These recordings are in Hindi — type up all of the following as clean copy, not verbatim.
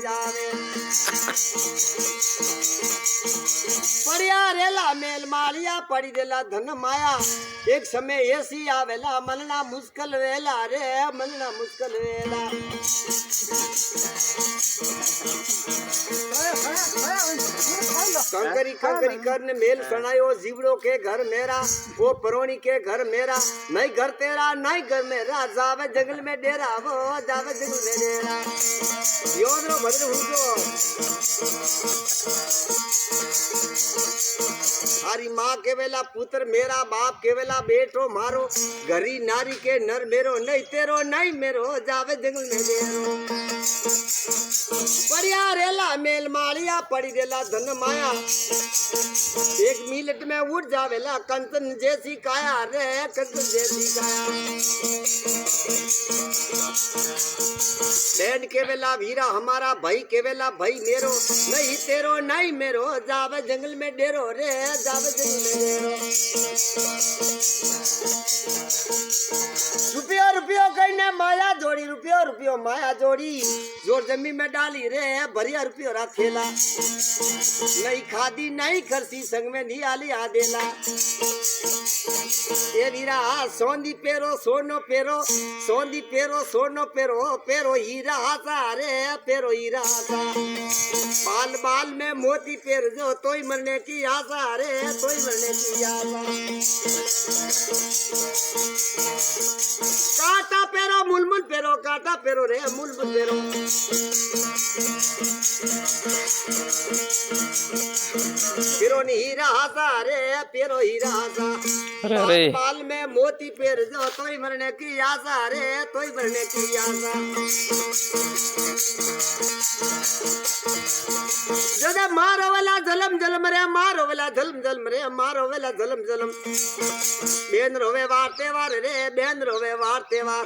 जावे पड़िया रेला मेल मालिया पड़ी रेला धन माया एक समय ऐसी आवेला मनना मुश्किल वेला रे मनना मुश्किल वेला कंकरी कंकरी करने मेल सुनायो जीवड़ो के घर मेरा वो परोनी के घर मेरा नहीं घर तेरा नहीं घर मेरा जावे जंगल में डेरा वो जावे जंगल में डेरा योदरो भद्र हुजो हरी माँ के वेला पुत्र मेरा बाप के वेला बेटो मारो घरी नारी के नर मेरो नहीं तेरो नहीं मेरो जावे जंगल में डेरो बढ़िया रेला मेल मालिया पड़ी रेला धन माया एक मिनट में उठ जावेला कंचन जैसी काया रे कंचन जैसी काया बहन के वेला वीरा हमारा भाई के वेला भाई मेरो नहीं तेरो नहीं मेरो जावे जंगल में डेरो रे जावे जंगल में डेरो रुपयो रुपयो कहने माया जोड़ी रुपयो रुपयो माया जोड़ी जोर जमी में डाली रे भरिया रुपयो रा थेला नहीं खादी नहीं खरसी संग में नहीं आली आदेला ये वीरा सोंदी पेरो सोनो पेरो सोंदी पेरो सोनो पेरो पेरो हीरा हासा रे पेरो हीरा हासा बाल बाल में मोती पेर जो तोई मरने की आशा रे तोई मरने की आशा काटा पेरो मुलमुल पेरो काटा पेरो रे मुलमुल पेरो पेरो नी हीरा हासा रे पेरो हीरा हासा बाल बाल में मोती पेर जो तोई मरने की आशा रे तोई मरने की आशा जदे मारो वाला जलम जलम रे मारो वाला जलम जलम रे मारो वाला जलम जलम बेन रोवे वारते वार रे बेन रोवे वारते वार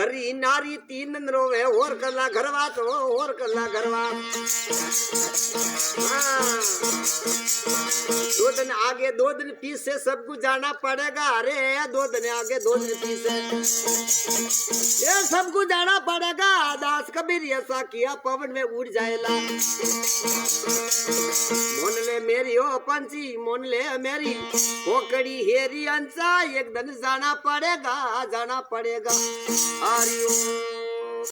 घरी नारी तीन रोवे और कला घरवा तो और कला घरवा दो दिन आगे दो दिन पीछे सबको जाना पड़ेगा अरे दो दिन आगे दो दिन पीछे ये सबको जाना पड़ेगा दास कबीर ऐसा किया पवन में उड़ जाएगा मोन ले मेरी ओ पंछी मोन ले मेरी ओकड़ी हेरी अंसा एक दिन जाना पड़ेगा हरिओम।